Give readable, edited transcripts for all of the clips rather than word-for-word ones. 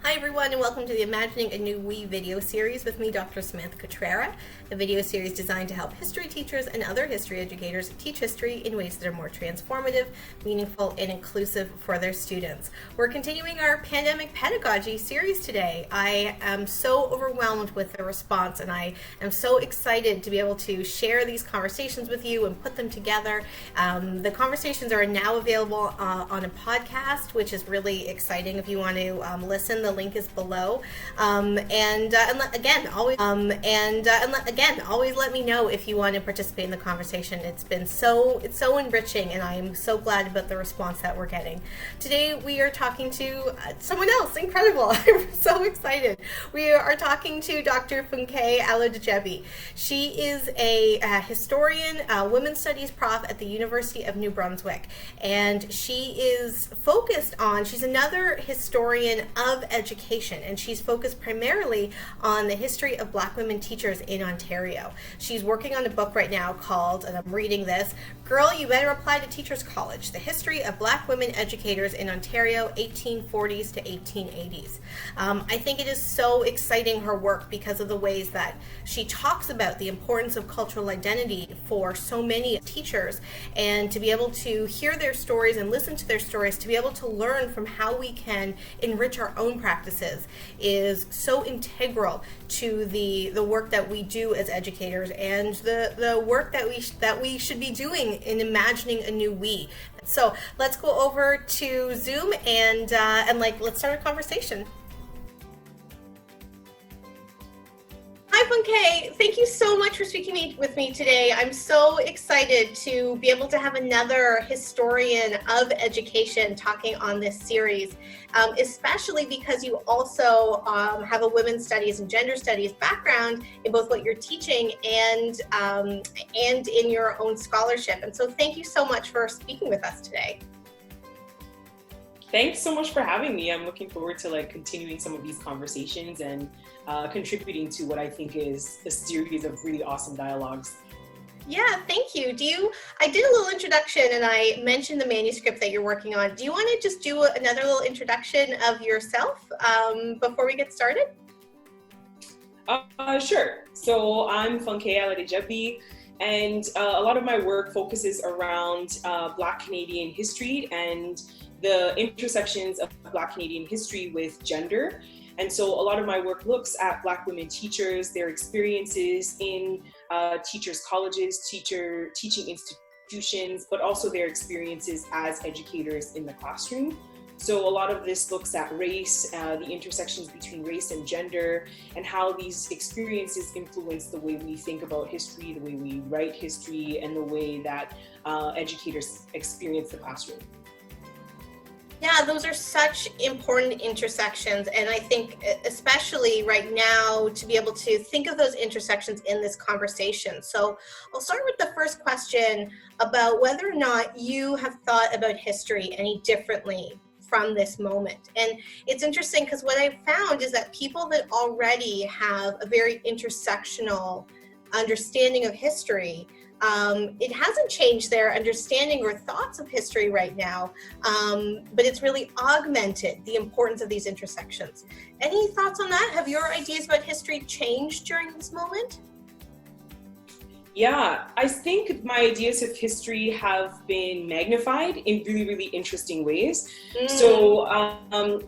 Hi everyone, and welcome to the Imagining a New We video series with me, Dr. Samantha Cutrara, a video series designed to help history teachers and other history educators teach history in ways that are more transformative, meaningful, and inclusive for their students. We're continuing our pandemic pedagogy series today. I am so overwhelmed with the response, and I am so excited to be able to share these conversations with you and put them together. The conversations are now available on a podcast, which is really exciting if you want to listen. The link is below, always let me know if you want to participate in the conversation. It's so enriching, and I am so glad about the response that we're getting. Today we are talking to someone else incredible. I'm so excited. We are talking to Dr. Funké Aladejebi. She is a historian, women's studies prof at the University of New Brunswick, and she's another historian of education, and she's focused primarily on the history of Black women teachers in Ontario. She's working on a book right now called, and I'm reading this, Girl, You Better Apply to Teachers College, The History of Black Women Educators in Ontario, 1840s to 1880s. I think it is so exciting, her work, because of the ways that she talks about the importance of cultural identity for so many teachers, and to be able to hear their stories and listen to their stories, to be able to learn from how we can enrich our own practices is so integral to the work that we do as educators, and the work that we should be doing in imagining a new we. So let's go over to Zoom and let's start a conversation. Hi, Funké. Thank you so much for speaking with me today. I'm so excited to be able to have another historian of education talking on this series, especially because you also have a women's studies and gender studies background in both what you're teaching and in your own scholarship. And so thank you so much for speaking with us today. Thanks so much for having me. I'm looking forward to continuing some of these conversations and contributing to what I think is a series of really awesome dialogues. Yeah, thank you. I did a little introduction and I mentioned the manuscript that you're working on. Do you want to just do another little introduction of yourself before we get started? Sure. So I'm Funké Aladejebi, and a lot of my work focuses around Black Canadian history and the intersections of Black Canadian history with gender. And so a lot of my work looks at Black women teachers, their experiences in teachers' colleges, teaching institutions, but also their experiences as educators in the classroom. So a lot of this looks at race, the intersections between race and gender, and how these experiences influence the way we think about history, the way we write history, and the way that educators experience the classroom. Yeah, those are such important intersections, and I think especially right now to be able to think of those intersections in this conversation. So I'll start with the first question about whether or not you have thought about history any differently from this moment. And it's interesting because what I've found is that people that already have a very intersectional understanding of history, it hasn't changed their understanding or thoughts of history right now, but it's really augmented the importance of these intersections. Any thoughts on that? Have your ideas about history changed during this moment? Yeah, I think my ideas of history have been magnified in really, really interesting ways. So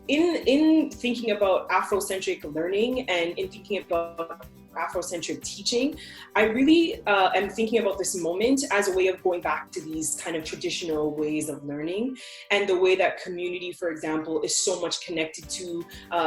in thinking about Afrocentric learning and in thinking about Afrocentric teaching, I really am thinking about this moment as a way of going back to these kind of traditional ways of learning, and the way that community, for example, is so much connected to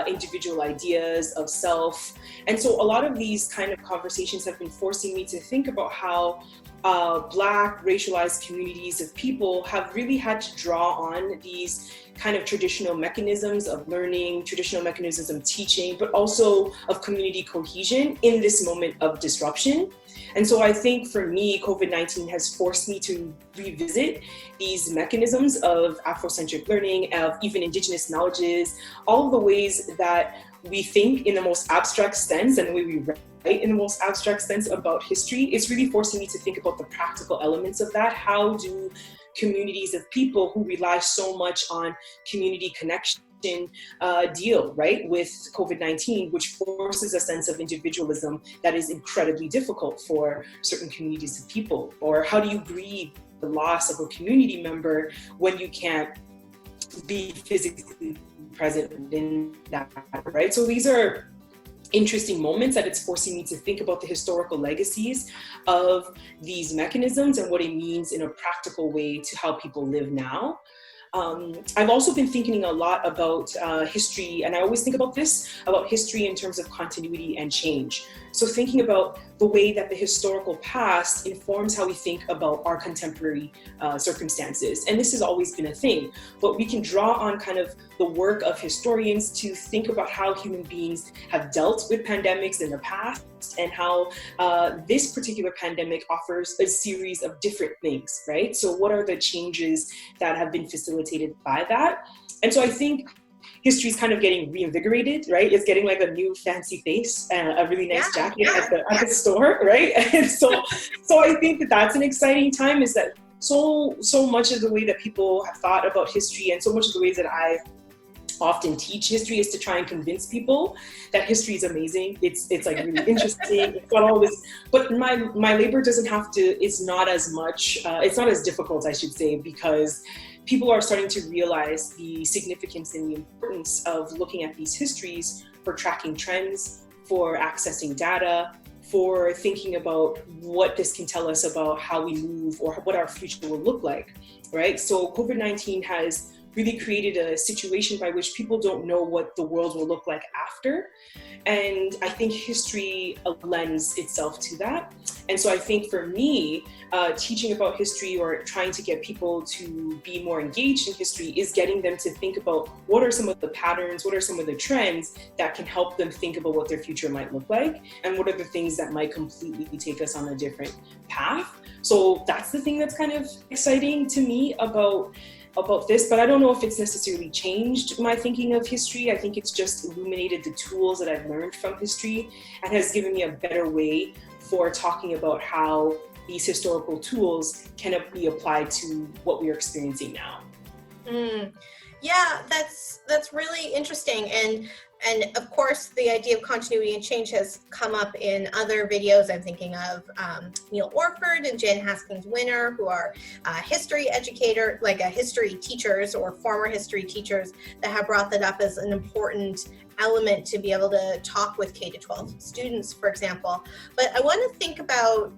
individual ideas of self. And so a lot of these kind of conversations have been forcing me to think about how Black racialized communities of people have really had to draw on these kind of traditional mechanisms of learning, traditional mechanisms of teaching, but also of community cohesion in this moment of disruption. And so I think for me, COVID-19 has forced me to revisit these mechanisms of Afrocentric learning, of even Indigenous knowledges, all of the ways that we think in the most abstract sense and the way we write in the most abstract sense about history. It's really forcing me to think about the practical elements of that. How do communities of people who rely so much on community connection deal, right, with COVID-19, which forces a sense of individualism that is incredibly difficult for certain communities of people? Or how do you grieve the loss of a community member when you can't be physically present within that, right? So these are interesting moments that it's forcing me to think about the historical legacies of these mechanisms and what it means in a practical way to how people live now. I've also been thinking a lot about history, and I always think about this, about history in terms of continuity and change. So thinking about the way that the historical past informs how we think about our contemporary circumstances. And this has always been a thing, but we can draw on kind of the work of historians to think about how human beings have dealt with pandemics in the past and how this particular pandemic offers a series of different things, right? So what are the changes that have been facilitated by that? And so I think history is kind of getting reinvigorated, right? It's getting like a new fancy face and a really nice jacket at the store, right? And so I think that that's an exciting time, is that so much of the way that people have thought about history and so much of the ways that I often teach history is to try and convince people that history is amazing. It's like really interesting. It's got all this, but my labor doesn't have to, it's not as much, it's not as difficult, I should say, because people are starting to realize the significance and the importance of looking at these histories for tracking trends, for accessing data, for thinking about what this can tell us about how we move or what our future will look like, right? So COVID-19 has really created a situation by which people don't know what the world will look like after. And I think history lends itself to that. And so I think for me, teaching about history or trying to get people to be more engaged in history is getting them to think about what are some of the patterns, what are some of the trends that can help them think about what their future might look like, and what are the things that might completely take us on a different path. So that's the thing that's kind of exciting to me about this, but I don't know if it's necessarily changed my thinking of history. I think it's just illuminated the tools that I've learned from history and has given me a better way for talking about how these historical tools can be applied to what we are experiencing now. Yeah, that's really interesting. And of course, the idea of continuity and change has come up in other videos. I'm thinking of Neil Orford and Jen Haskins-Winter, who are history educator, like history teachers or former history teachers that have brought that up as an important element to be able to talk with K-12 students, for example. But I want to think about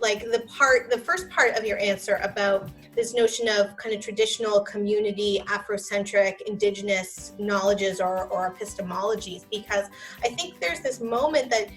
like the first part of your answer about this notion of kind of traditional community, Afrocentric, Indigenous knowledges or epistemologies, because I think there's this moment that's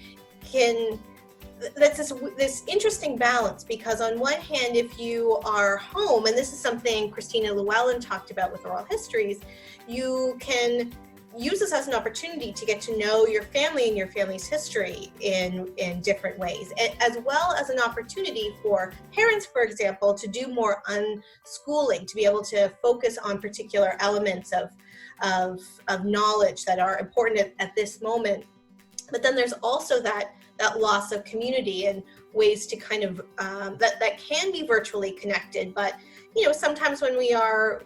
this interesting balance, because on one hand, if you are home, and this is something Christina Llewellyn talked about with oral histories, you can use this as an opportunity to get to know your family and your family's history in different ways, as well as an opportunity for parents, for example, to do more unschooling, to be able to focus on particular elements of knowledge that are important at this moment. But then there's also that loss of community and ways to kind of that can be virtually connected, but sometimes when we are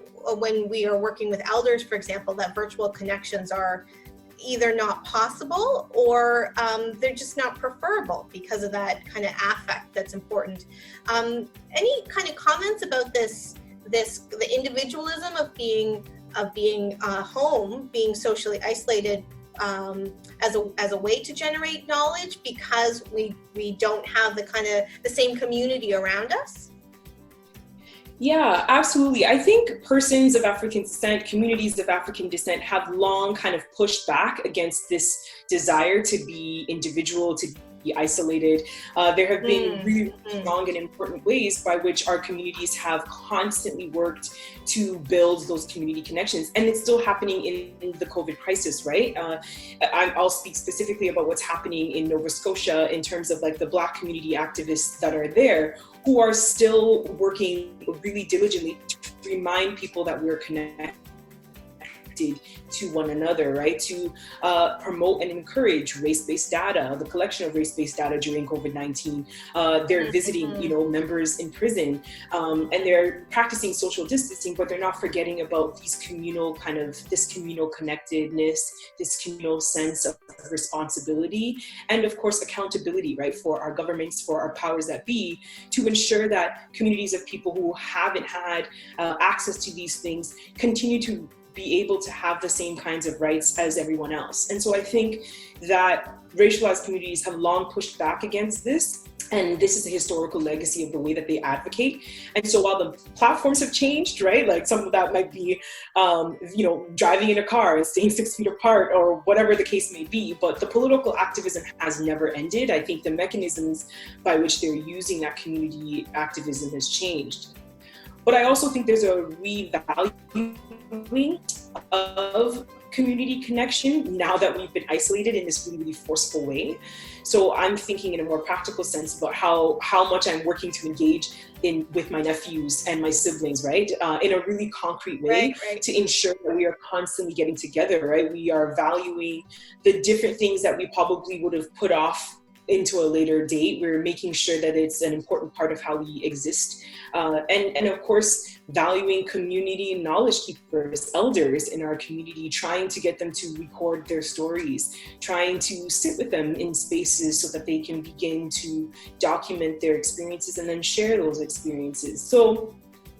working with elders, for example, that virtual connections are either not possible or they're just not preferable because of that kind of affect that's important. Any kind of comments about the individualism of being home, being socially isolated as a way to generate knowledge because we don't have the same community around us? Yeah, absolutely. I think persons of African descent, communities of African descent have long kind of pushed back against this desire to be individual, to be isolated. There have been really strong and important ways by which our communities have constantly worked to build those community connections. And it's still happening in the COVID crisis, right? I'll speak specifically about what's happening in Nova Scotia in terms of like the Black community activists that are there, who are still working really diligently to remind people that we're connected connected to one another, right? To promote and encourage race-based data, the collection of race-based data during COVID-19. They're visiting, members in prison, and they're practicing social distancing, but they're not forgetting about this communal connectedness, this communal sense of responsibility, and of course accountability, right, for our governments, for our powers that be, to ensure that communities of people who haven't had access to these things continue to be able to have the same kinds of rights as everyone else. And so I think that racialized communities have long pushed back against this. And this is a historical legacy of the way that they advocate. And so while the platforms have changed, right, like some of that might be, driving in a car and staying 6 feet apart or whatever the case may be, but the political activism has never ended. I think the mechanisms by which they're using that community activism has changed. But I also think there's a revaluing of community connection now that we've been isolated in this really, really forceful way. So I'm thinking in a more practical sense about how much I'm working to engage with my nephews and my siblings, right? In a really concrete way, right, to ensure that we are constantly getting together, right? We are valuing the different things that we probably would have put off into a later date. We're making sure that it's an important part of how we exist. And of course, valuing community knowledge keepers, elders in our community, trying to get them to record their stories, trying to sit with them in spaces so that they can begin to document their experiences and then share those experiences. So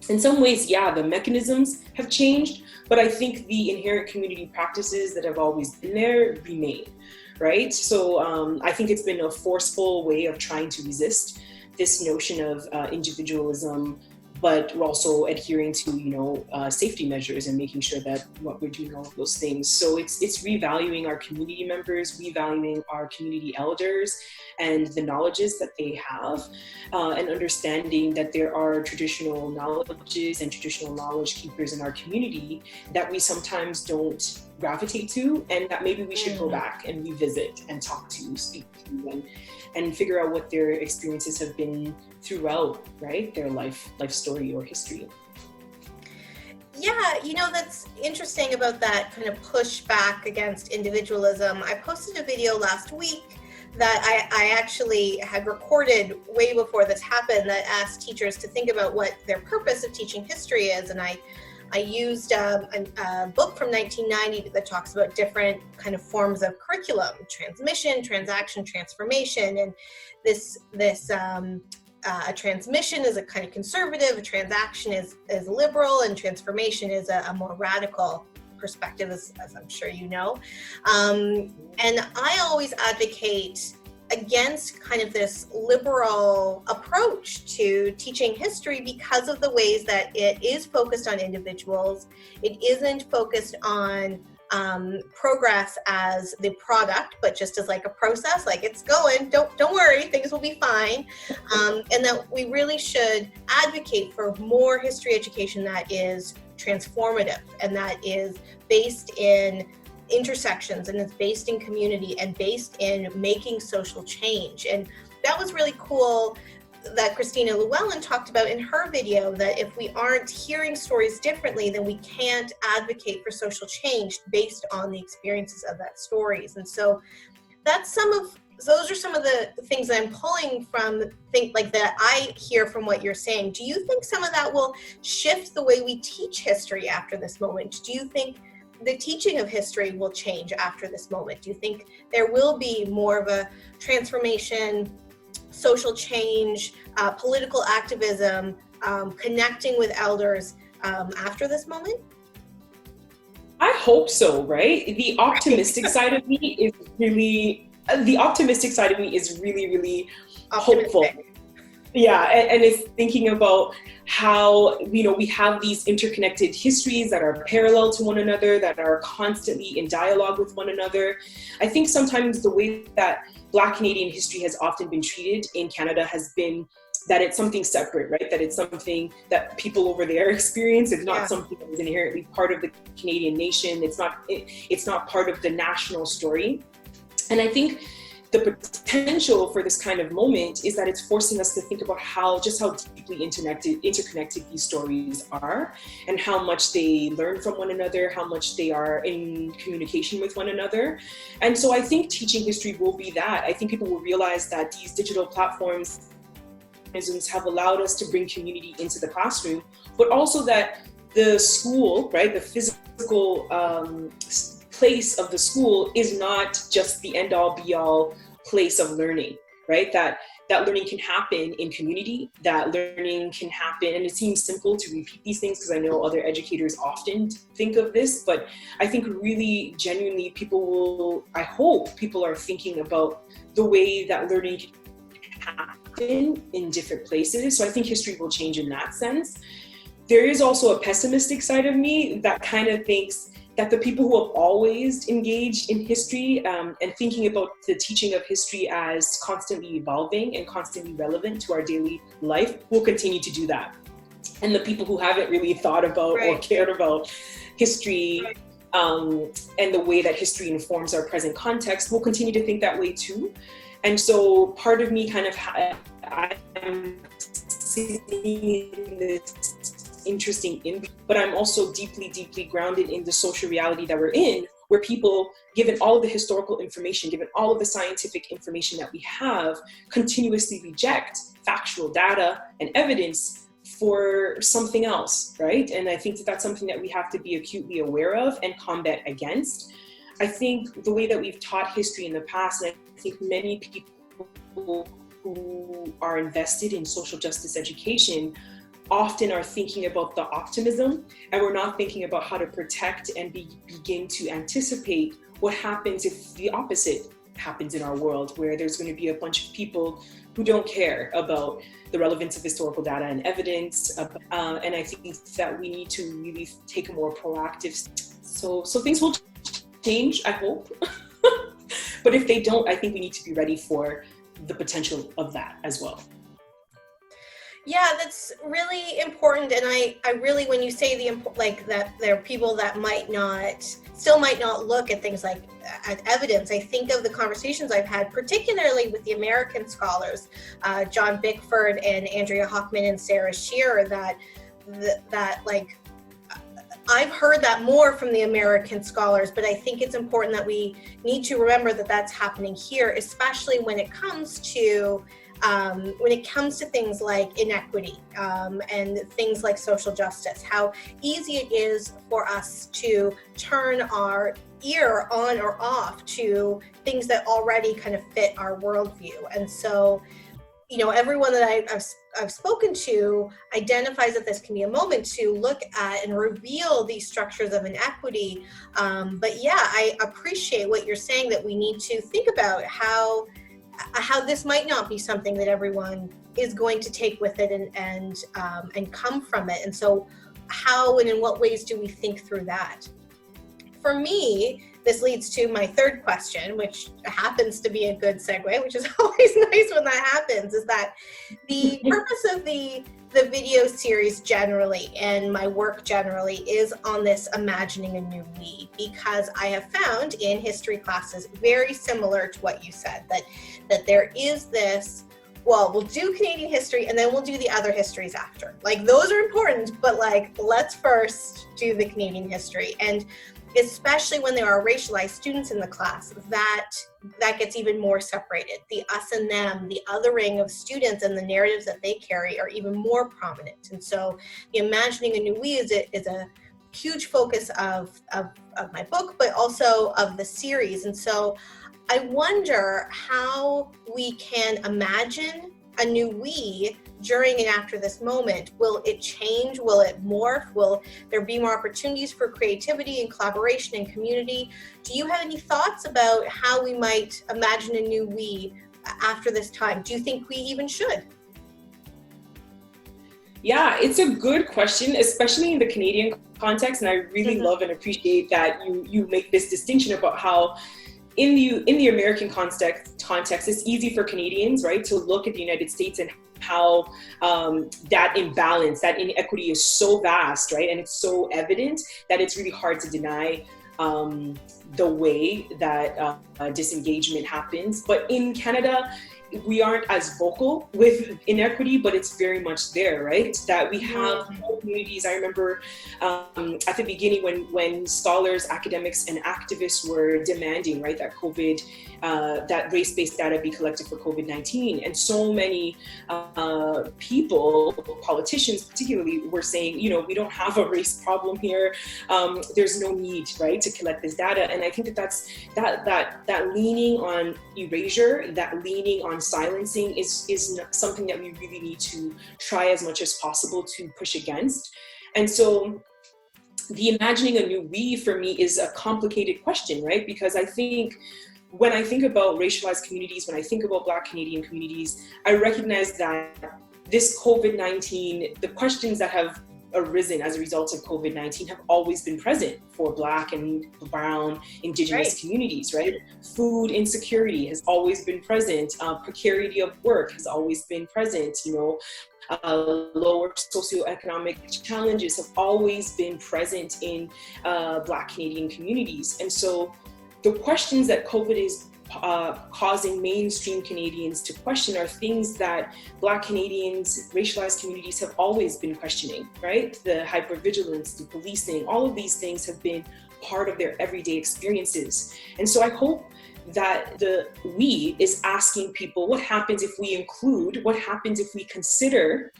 in some ways, yeah, the mechanisms have changed, but I think the inherent community practices that have always been there remain. Right? So I think it's been a forceful way of trying to resist this notion of individualism, but we're also adhering to, safety measures and making sure that what we're doing all of those things. So it's revaluing our community members, revaluing our community elders and the knowledges that they have, and understanding that there are traditional knowledges and traditional knowledge keepers in our community that we sometimes don't gravitate to, and that maybe we should go back and revisit and talk to, speak to, and figure out what their experiences have been throughout, right, their life story or history. Yeah, that's interesting about that kind of pushback against individualism. I posted a video last week that I actually had recorded way before this happened that asked teachers to think about what their purpose of teaching history is. And I used a book from 1990 that talks about different kind of forms of curriculum: transmission, transaction, transformation. And a transmission is a kind of conservative, a transaction is liberal, and transformation is a more radical perspective, as I'm sure you know. And I always advocate against kind of this liberal approach to teaching history because of the ways that it is focused on individuals. It isn't focused on progress as the product, but just as like a process, like it's going, don't worry, things will be fine. And that we really should advocate for more history education that is transformative and that is based in intersections and it's based in community and based in making social change. And that was really cool that Christina Llewellyn talked about in her video, that if we aren't hearing stories differently, then we can't advocate for social change based on the experiences of that stories. And so those are some of the things that I'm pulling from, that I hear from what you're saying. Do you think some of that will shift the way we teach history after this moment? Do you think the teaching of history will change after this moment? Do you think there will be more of a transformation, social change, political activism, connecting with elders after this moment? I hope so, right? The optimistic side of me is really really hopeful. Yeah, and it's thinking about how, we have these interconnected histories that are parallel to one another, that are constantly in dialogue with one another. I think sometimes the way that Black Canadian history has often been treated in Canada has been that it's something separate, right? That it's something that people over there experience. It's not something that is inherently part of the Canadian nation. It's not part of the national story. And I think the potential for this kind of moment is that it's forcing us to think about how deeply interconnected these stories are, and how much they learn from one another, how much they are in communication with one another. And so I think teaching history will be that. I think people will realize that these digital platforms have allowed us to bring community into the classroom, but also that the school, right, the physical place of the school is not just the end-all be-all place of learning, right? That learning can happen in community, that learning can happen, and it seems simple to repeat these things because I know other educators often think of this, but I think really genuinely I hope people are thinking about the way that learning can happen in different places. So I think history will change in that sense. There is also a pessimistic side of me that kind of thinks that the people who have always engaged in history and thinking about the teaching of history as constantly evolving and constantly relevant to our daily life will continue to do that. And the people who haven't really thought about or cared about history and the way that history informs our present context will continue to think that way too. And so part of me kind of, I'm seeing this interesting but I'm also deeply grounded in the social reality that we're in, where people, given all of the historical information, given all of the scientific information that we have, continuously reject factual data and evidence for something else, right? And I think that that's something that we have to be acutely aware of and combat against. I think the way that we've taught history in the past, and I think many people who are invested in social justice education often are thinking about the optimism, and we're not thinking about how to protect and begin to anticipate what happens if the opposite happens in our world, where there's going to be a bunch of people who don't care about the relevance of historical data and evidence. And I think that we need to really take a more proactive. So things will change, I hope. But if they don't, I think we need to be ready for the potential of that as well. Yeah, that's really important. And I really, when you say like that there are people that still might not look at things like at evidence, I think of the conversations I've had, particularly with the American scholars, John Bickford and Andrea Hochman and Sarah Shearer, that like, I've heard that more from the American scholars, but I think it's important that we need to remember that that's happening here, especially when it comes to things like inequity and things like social justice, how easy it is for us to turn our ear on or off to things that already kind of fit our worldview. And so, you know, everyone that I've spoken to identifies that this can be a moment to look at and reveal these structures of inequity. But yeah, I appreciate what you're saying, that we need to think about how this might not be something that everyone is going to take with it and come from it. And so how and in what ways do we think through that? For me, this leads to my third question, which happens to be a good segue, which is always nice when that happens, is that the purpose of the video series generally, and my work generally, is on this imagining a new we, because I have found in history classes, very similar to what you said, that there is this, well, we'll do Canadian history and then we'll do the other histories after. Like, those are important, but like, let's first do the Canadian history. And especially when there are racialized students in the class, that gets even more separated. The us and them, the othering of students and the narratives that they carry are even more prominent. And so the imagining a new we is a huge focus of my book, but also of the series. And so I wonder how we can imagine a new we during and after this moment. Will it change? Will it morph? Will there be more opportunities for creativity and collaboration and community? Do you have any thoughts about how we might imagine a new we after this time? Do you think we even should? Yeah, it's a good question, especially in the Canadian context. And I really love and appreciate that you make this distinction about how in the American context, it's easy for Canadians, right, to look at the United States and how that imbalance, that inequity is so vast, right, and it's so evident that it's really hard to deny the way that disengagement happens. But in Canada, we aren't as vocal with inequity, but it's very much there, right? That we have communities. I remember at the beginning when scholars, academics, and activists were demanding, right, that that race-based data be collected for COVID-19. And so many people, politicians particularly, were saying, we don't have a race problem here. There's no need, right, to collect this data. And I think that leaning on erasure, that leaning on silencing is something that we really need to try as much as possible to push against. And so the imagining a new we for me is a complicated question, right? Because I think when I think about racialized communities, when I think about Black Canadian communities, I recognize that this COVID-19, the questions that have arisen as a result of COVID-19 have always been present for Black and Brown, Indigenous communities, right? Food insecurity has always been present. Precarity of work has always been present. Lower socioeconomic challenges have always been present in Black Canadian communities. And so the questions that COVID is causing mainstream Canadians to question are things that Black Canadians, racialized communities have always been questioning, right? The hypervigilance, the policing, all of these things have been part of their everyday experiences. And so I hope that the we is asking people, what happens if we include, what happens if we consider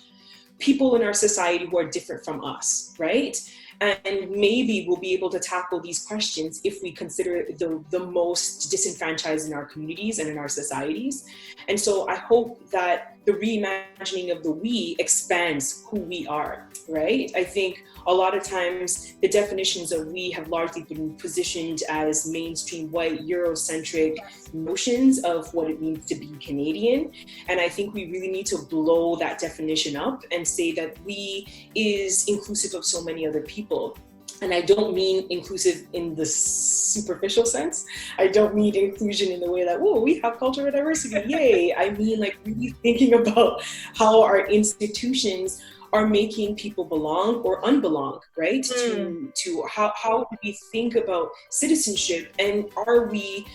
people in our society who are different from us, right? And maybe we'll be able to tackle these questions if we consider the most disenfranchised in our communities and in our societies. And so I hope that the reimagining of the we expands who we are, right? I think a lot of times the definitions of we have largely been positioned as mainstream white Eurocentric notions of what it means to be Canadian. And I think we really need to blow that definition up and say that we is inclusive of so many other people. And I don't mean inclusive in the superficial sense. I don't mean inclusion in the way that, whoa, we have cultural diversity, yay. I mean like really thinking about how our institutions are making people belong or unbelong, right? To how do we think about citizenship, and are we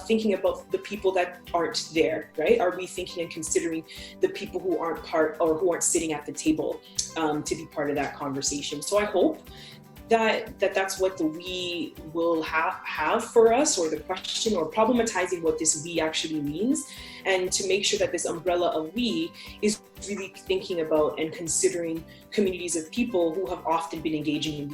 thinking about the people that aren't there, right? Are we thinking and considering the people who aren't part or who aren't sitting at the table to be part of that conversation? So I hope that's what the we will have for us, or the question, or problematizing what this we actually means, and to make sure that this umbrella of we is really thinking about and considering communities of people who have often been engaging in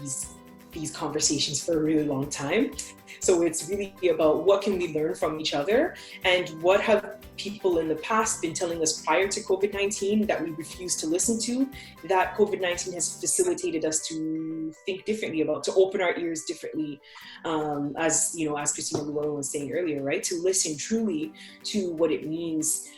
these conversations for a really long time. So it's really about what can we learn from each other, and what have people in the past been telling us prior to COVID-19 that we refuse to listen to, that COVID-19 has facilitated us to think differently about, to open our ears differently, as Christina Llewellyn was saying earlier, right? To listen truly to what it means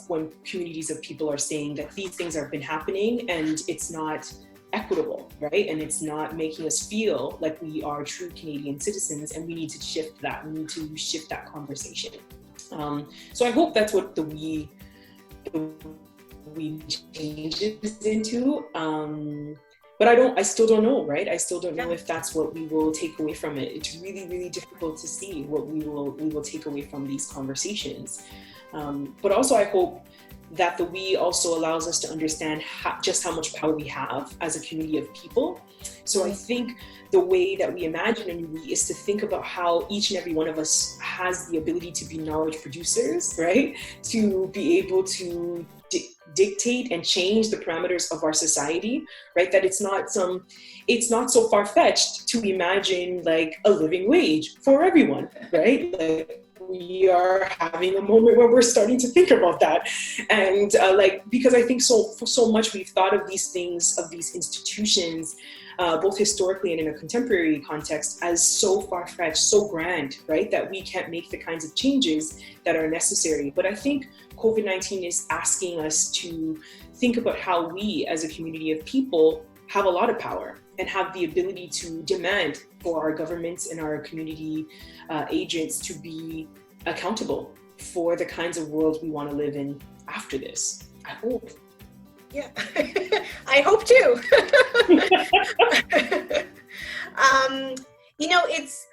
when communities of people are saying that these things have been happening and it's not equitable, right? And it's not making us feel like we are true Canadian citizens, and we need to shift that. We need to shift that conversation. So I hope that's what the we changes into. But I still don't know, right? I still don't know if that's what we will take away from it. It's really, really difficult to see what we will take away from these conversations. But also I hope that the we also allows us to understand just how much power we have as a community of people. So I think the way that we imagine a new we is to think about how each and every one of us has the ability to be knowledge producers, right? To be able to dictate and change the parameters of our society, right? That it's not so far-fetched to imagine like a living wage for everyone, right? Like, we are having a moment where we're starting to think about that. And because I think so much we've thought of these things, of these institutions, both historically and in a contemporary context, as so far-fetched, so grand, right? That we can't make the kinds of changes that are necessary. But I think COVID-19 is asking us to think about how we as a community of people have a lot of power and have the ability to demand for our governments and our community agents to be accountable for the kinds of world we want to live in after this. I hope. Yeah, I hope too. It's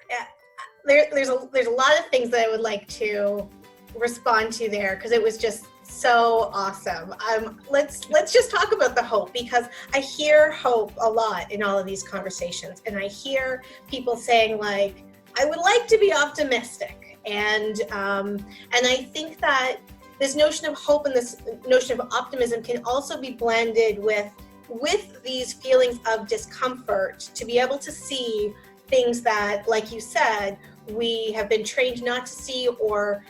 there's a lot of things that I would like to respond to there, because it was just so awesome. Let's just talk about the hope, because I hear hope a lot in all of these conversations, and I hear people saying, like, I would like to be optimistic, and I think that this notion of hope and this notion of optimism can also be blended with these feelings of discomfort, to be able to see things that, like you said, we have been trained not to see or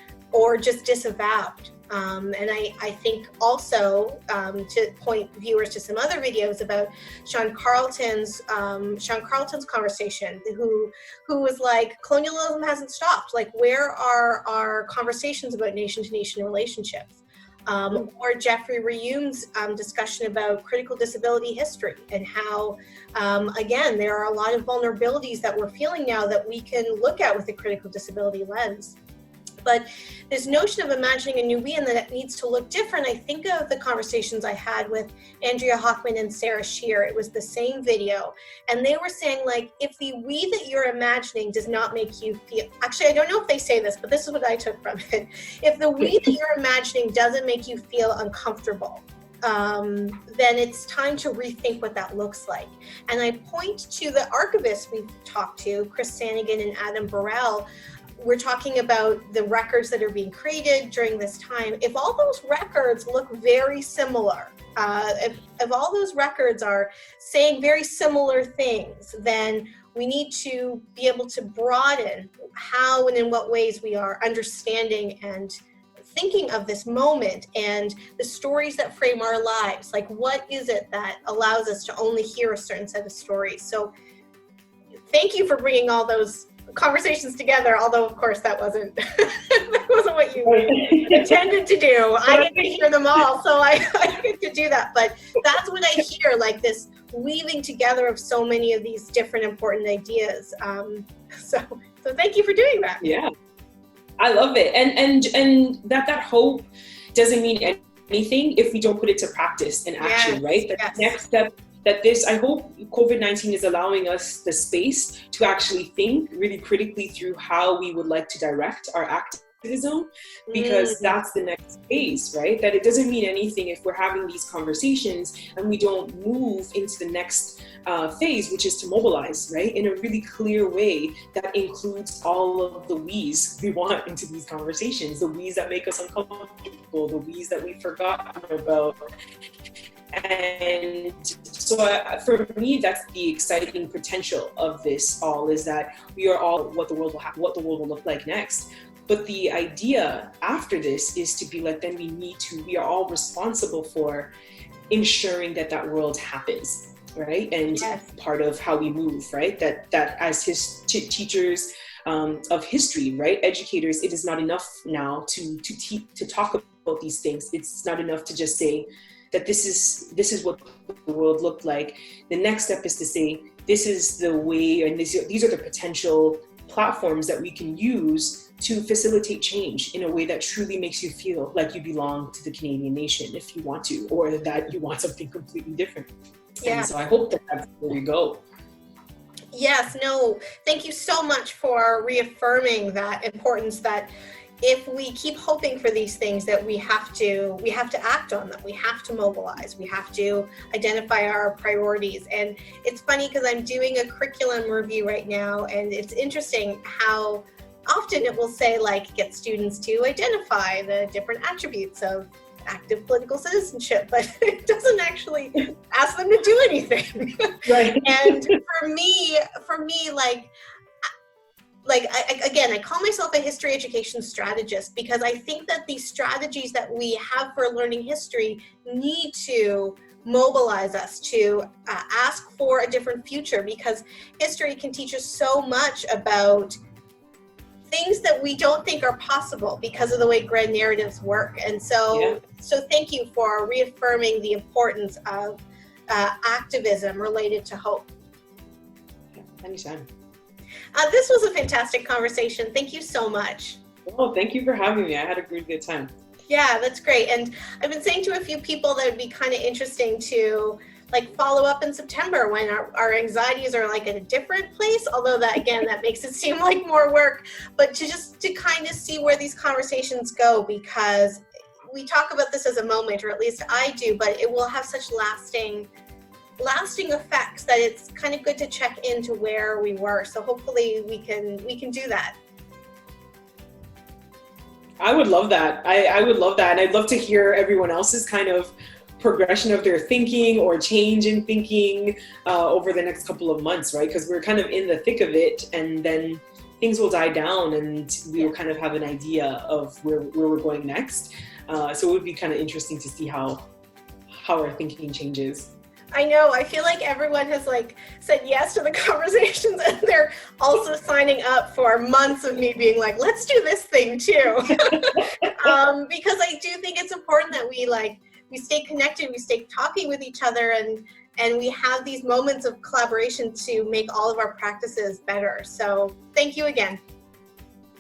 just disavowed. And I think also to point viewers to some other videos about Sean Carlton's conversation, who was like, colonialism hasn't stopped. Like, where are our conversations about nation-to-nation relationships? Or Jeffrey Reum's discussion about critical disability history, and how, again, there are a lot of vulnerabilities that we're feeling now that we can look at with a critical disability lens. But this notion of imagining a new we and that it needs to look different, I think of the conversations I had with Andrea Hochman and Sarah Shear. It was the same video. And they were saying, like, if the we that you're imagining does not make you feel, actually, I don't know if they say this, but this is what I took from it. If the we that you're imagining doesn't make you feel uncomfortable, then it's time to rethink what that looks like. And I point to the archivists we've talked to, Chris Sanigan and Adam Burrell. We're talking about the records that are being created during this time. If all those records look very similar, if all those records are saying very similar things, then we need to be able to broaden how and in what ways we are understanding and thinking of this moment and the stories that frame our lives. Like, what is it that allows us to only hear a certain set of stories? So thank you for bringing all those conversations together, although of course that wasn't what you intended to do. I get to hear them all, so I get to do that. But that's what I hear, like this weaving together of so many of these different important ideas. So thank you for doing that. Yeah, I love it, and that hope doesn't mean anything if we don't put it to practice and action, right? The next step. I hope COVID-19 is allowing us the space to actually think really critically through how we would like to direct our activism, because that's the next phase, right? That it doesn't mean anything if we're having these conversations and we don't move into the next phase, which is to mobilize, right? In a really clear way that includes all of the we's we want into these conversations, the we's that make us uncomfortable, the we's that we've forgotten about. And so for me, that's the exciting potential of this all, is that we are all what the world will look like next. But the idea after this is to be like, then we are all responsible for ensuring that world happens, right? And part of how we move, right? That as teachers of history, right? Educators, it is not enough now to talk about these things. It's not enough to just say that this is what the world looked like. The next step is to say, this is the way, and these are the potential platforms that we can use to facilitate change in a way that truly makes you feel like you belong to the Canadian nation if you want to, or that you want something completely different. Yeah. And so I hope that's where we go. Yes, no, thank you so much for reaffirming that importance, that if we keep hoping for these things, that we have to act on them. We have to mobilize. We have to identify our priorities. And it's funny because I'm doing a curriculum review right now, and it's interesting how often it will say, like, get students to identify the different attributes of active political citizenship, but it doesn't actually ask them to do anything. Right. And for me, I call myself a history education strategist, because I think that these strategies that we have for learning history need to mobilize us to ask for a different future, because history can teach us so much about things that we don't think are possible because of the way grand narratives work. And so thank you for reaffirming the importance of activism related to hope. Anytime. This was a fantastic conversation. Thank you so much. Oh, thank you for having me. I had a really good time. Yeah, that's great. And I've been saying to a few people that would be kind of interesting to like follow up in September when our anxieties are like at a different place, although that, again, that makes it seem like more work, but to kind of see where these conversations go, because we talk about this as a moment, or at least I do, but it will have such lasting effects that it's kind of good to check into where we were. So hopefully we can do that. I would love that. I would love that. And I'd love to hear everyone else's kind of progression of their thinking or change in thinking over the next couple of months, right? Because we're kind of in the thick of it, and then things will die down and we will kind of have an idea of where we're going next. So it would be kind of interesting to see how our thinking changes. I know, I feel like everyone has like said yes to the conversations, and they're also signing up for months of me being like, let's do this thing too. Because I do think it's important that we stay connected, we stay talking with each other, and we have these moments of collaboration to make all of our practices better. So thank you again.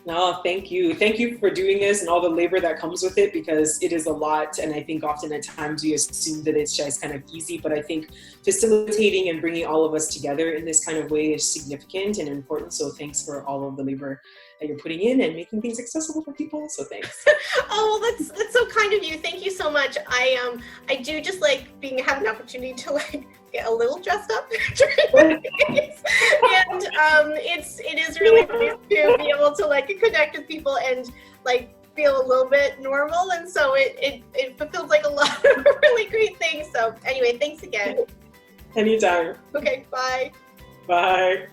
No, thank you. Thank you for doing this and all the labor that comes with it, because it is a lot. And I think often at times we assume that it's just kind of easy, but I think facilitating and bringing all of us together in this kind of way is significant and important. So thanks for all of the labor that you're putting in and making things accessible for people. So thanks. Oh, well, that's so kind of you. Thank you so much. I do just like have an opportunity to like get a little dressed up during the days. And it is really nice to be able to like connect with people and like feel a little bit normal. And so it fulfills like a lot of really great things. So anyway, thanks again. Anytime. Okay, bye. Bye.